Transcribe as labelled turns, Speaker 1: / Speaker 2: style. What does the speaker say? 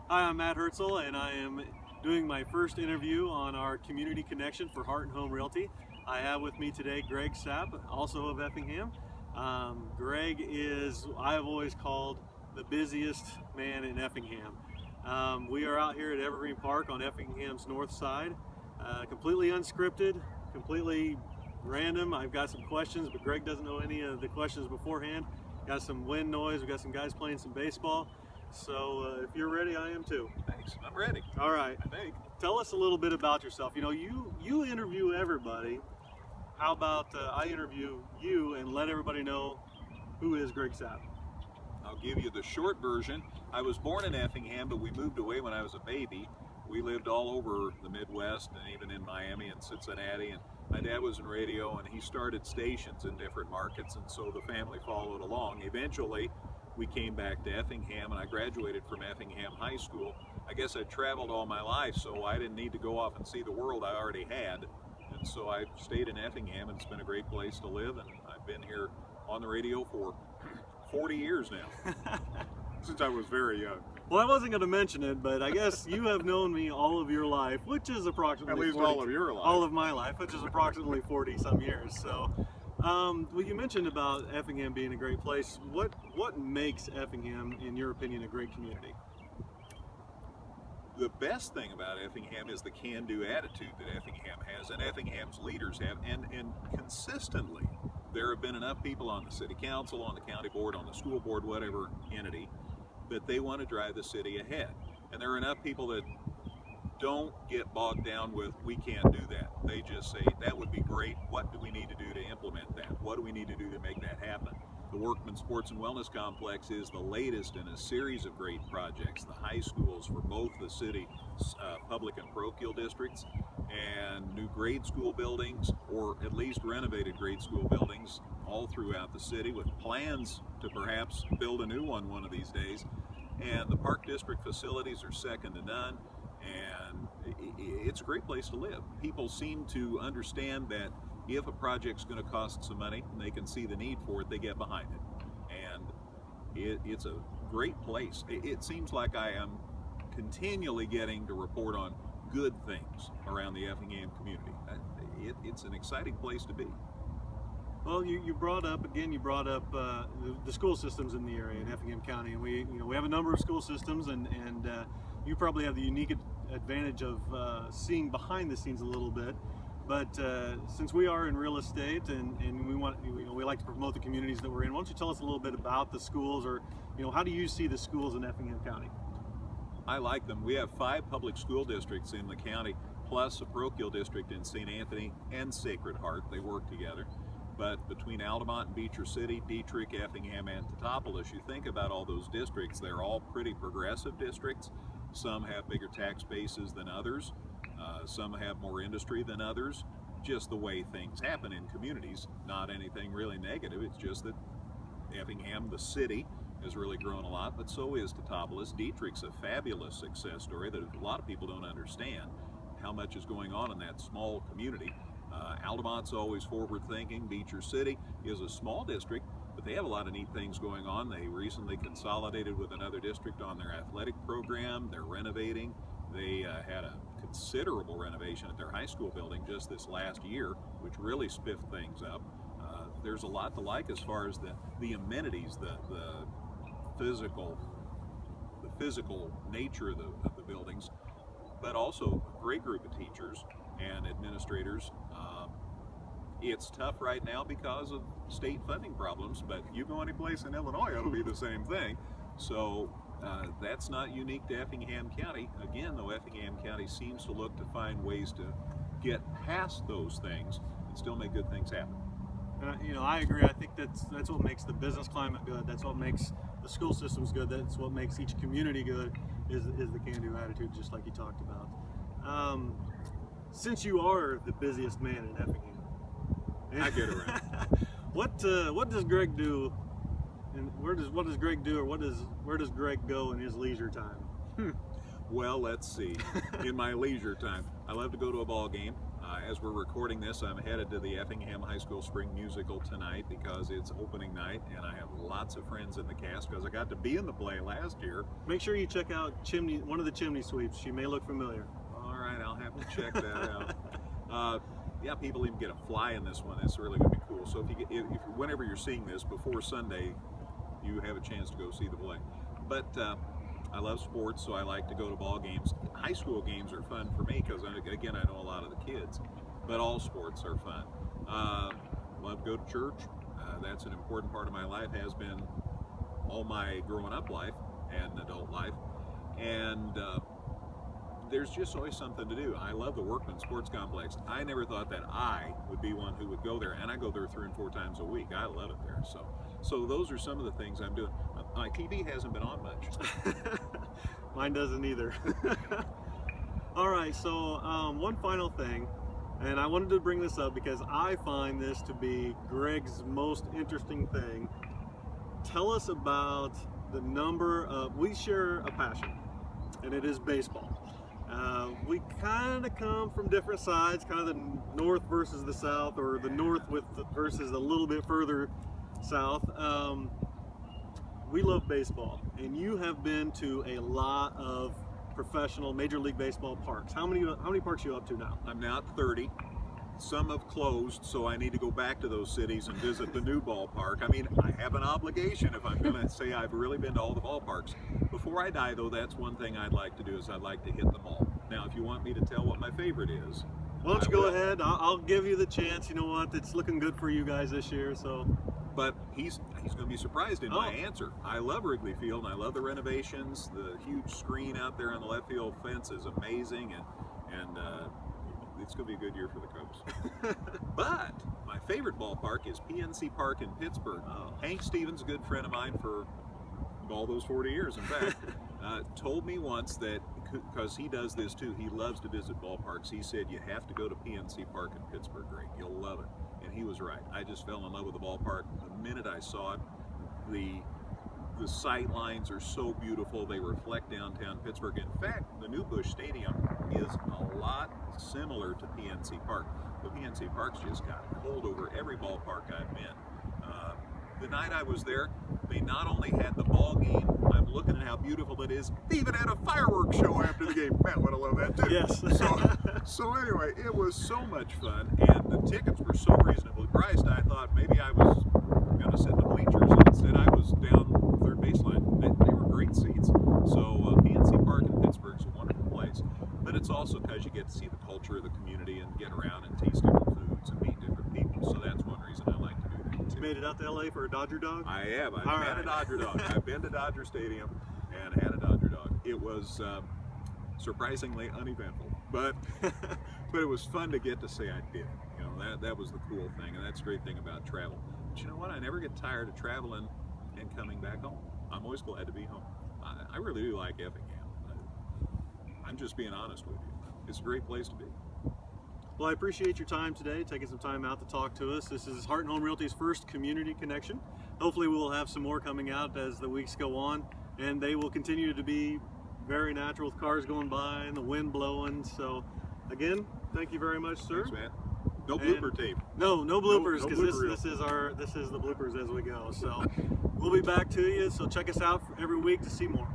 Speaker 1: Hi, I'm Matt Herzl, and I am doing my first interview on our community connection for Heart and Home Realty. I have with me today Greg Sapp, also of Effingham. Greg is, I've always called, the busiest man in Effingham. We are out here at Evergreen Park on Effingham's north side, completely unscripted, completely random. I've got some questions, but Greg doesn't know any of the questions beforehand. Got some wind noise, we got some guys playing some baseball. So if you're ready, I am too.
Speaker 2: Thanks, I'm ready.
Speaker 1: All right.
Speaker 2: I think.
Speaker 1: Tell us a little bit about yourself. You know, you interview everybody. How about I interview you and let everybody know who is Greg Sapp?
Speaker 2: I'll give you the short version. I was born in Effingham, but we moved away when I was a baby. We lived all over the Midwest and even in Miami and Cincinnati. And my dad was in radio, and he started stations in different markets, and so the family followed along. Eventually, we came back to Effingham, and I graduated from Effingham High School. I guess I'd traveled all my life, so I didn't need to go off and see the world. I already had. And so I stayed in Effingham, and it's been a great place to live, and I've been here on the radio for 40 years now, since I was very young.
Speaker 1: Well, I wasn't going to mention it, but I guess you have known me all of your life, which is approximately
Speaker 2: At least
Speaker 1: 40,
Speaker 2: all of your life.
Speaker 1: all of my life, which is approximately 40 some years. So, well, you mentioned about Effingham being a great place. What makes Effingham, in your opinion, a great community?
Speaker 2: The best thing about Effingham is the can-do attitude that Effingham has and Effingham's leaders have, and consistently there have been enough people on the city council, on the county board, on the school board, whatever entity, that they want to drive the city ahead. And there are enough people that don't get bogged down with, we can't do that. They just say, that would be great. What do we need to do to implement that? What do we need to do to make that happen? The Workman Sports and Wellness Complex is the latest in a series of great projects. The high schools for both the city public and parochial districts, and new grade school buildings, or at least renovated grade school buildings all throughout the city, with plans to perhaps build a new one of these days. And the Park District facilities are second to none, and it's a great place to live. People seem to understand that if a project's going to cost some money and they can see the need for it, they get behind it. And it's a great place. It seems like I am continually getting to report on good things around the Effingham community. It's an exciting place to be.
Speaker 1: Well, you brought up the school systems in the area in Effingham County, and we have a number of school systems, and you probably have the unique advantage of seeing behind the scenes a little bit. But since we are in real estate and we like to promote the communities that we're in, why don't you tell us a little bit about the schools, or how do you see the schools in Effingham County?
Speaker 2: I like them. We have 5 public school districts in the county, plus a parochial district in St. Anthony and Sacred Heart. They work together. But between Altamont and Beecher City, Dietrich, Effingham, and Teutopolis, you think about all those districts, they're all pretty progressive districts. Some have bigger tax bases than others. Some have more industry than others. Just the way things happen in communities, not anything really negative. It's just that Effingham, the city, has really grown a lot, but so is Teutopolis. Dietrich's a fabulous success story that a lot of people don't understand how much is going on in that small community. Altamont's always forward-thinking. Beecher City is a small district, but they have a lot of neat things going on. They recently consolidated with another district on their athletic program. They're renovating. They had a considerable renovation at their high school building just this last year, which really spiffed things up. There's a lot to like as far as the amenities, the physical nature of the buildings, but also a great group of teachers and administrators. It's tough right now because of state funding problems, but you go any place in Illinois, it'll be the same thing. So that's not unique to Effingham County. Again, though, Effingham County seems to look to find ways to get past those things and still make good things happen.
Speaker 1: I agree. I think that's what makes the business climate good. That's what makes the school systems good. That's what makes each community good. Is the can-do attitude, just like you talked about. Since you are the busiest man in Effingham,
Speaker 2: I get around.
Speaker 1: what does Greg do? And what does Greg do, or where does Greg go in his leisure time?
Speaker 2: Well, let's see. In my leisure time, I love to go to a ball game. As we're recording this, I'm headed to the Effingham High School Spring Musical tonight because it's opening night, and I have lots of friends in the cast because I got to be in the play last year.
Speaker 1: Make sure you check out one of the chimney sweeps. She may look familiar.
Speaker 2: All right, I'll have to check that out. Yeah, people even get a fly in this one. It's really going to be cool. So whenever you're seeing this before Sunday, you have a chance to go see the play. But I love sports, so I like to go to ball games. High school games are fun for me because, again, I know a lot of the kids, but all sports are fun. Love to go to church. That's an important part of my life, has been all my growing up life and adult life. And there's just always something to do. I love the Workman Sports Complex. I never thought that I would be one who would go there, and I go there 3 and 4 times a week. I love it there. So those are some of the things I'm doing. My TV hasn't been on much.
Speaker 1: Mine doesn't either. All right, so one final thing, and I wanted to bring this up because I find this to be Greg's most interesting thing. Tell us about the number of, we share a passion, and it is baseball. We kind of come from different sides, kind of the north versus the south, or the north versus a little bit further south. We love baseball, and you have been to a lot of professional Major League Baseball parks. How many parks are you up to now?
Speaker 2: I'm now at 30. Some have closed, so I need to go back to those cities and visit the new ballpark. I mean, I have an obligation if I'm going to say I've really been to all the ballparks. Before I die, though, that's one thing I'd like to do, is I'd like to hit them all. Now, if you want me to tell what my favorite is,
Speaker 1: why don't you go ahead? I'll give you the chance. You know what? It's looking good for you guys this year, so.
Speaker 2: But he's going to be surprised in my answer. I love Wrigley Field, and I love the renovations. The huge screen out there on the left field fence is amazing, and it's going to be a good year for the Cubs. But my favorite ballpark is PNC Park in Pittsburgh. Hank Stevens, a good friend of mine for all those 40 years, in fact, told me once that, because he does this too, he loves to visit ballparks. He said, you have to go to PNC Park in Pittsburgh, Greg. You'll love it. And he was right. I just fell in love with the ballpark the minute I saw it. The sight lines are so beautiful. They reflect downtown Pittsburgh. In fact, the new Busch Stadium is a lot similar to PNC Park. The PNC Park's just got cold over every ballpark I've been. The night I was there, they not only had the ball game, I'm looking at how beautiful it is, they even had a fireworks show after the game. Matt would have loved that too.
Speaker 1: Yes.
Speaker 2: So anyway, it was so much fun, and the tickets were so reasonably priced, I thought maybe I was going to sit in the bleachers, and instead I was down third baseline. They were great seats. So PNC Park in Pittsburgh is a wonderful place, but it's also because you get to see the culture of the community and get around and taste different foods and meet different people. So that's one reason I like to do that.
Speaker 1: You made it out to LA for a Dodger dog?
Speaker 2: I have. I've had a Dodger dog. I've been to Dodger Stadium and had a Dodger dog. It was surprisingly uneventful, but but it was fun to get to say I did. You know, that was the cool thing, and that's the great thing about travel. But you know what? I never get tired of traveling and coming back home. I'm always glad to be home. I really do like Effingham. I'm just being honest with you. It's a great place to be.
Speaker 1: Well, I appreciate your time today, taking some time out to talk to us. This is Heart and Home Realty's first community connection. Hopefully we'll have some more coming out as the weeks go on, and they will continue to be very natural with cars going by and the wind blowing. So again, thank you very much, sir.
Speaker 2: Thanks, man. No blooper tape.
Speaker 1: No bloopers, because
Speaker 2: no
Speaker 1: this is the bloopers as we go. So we'll be back to you. So check us out every week to see more.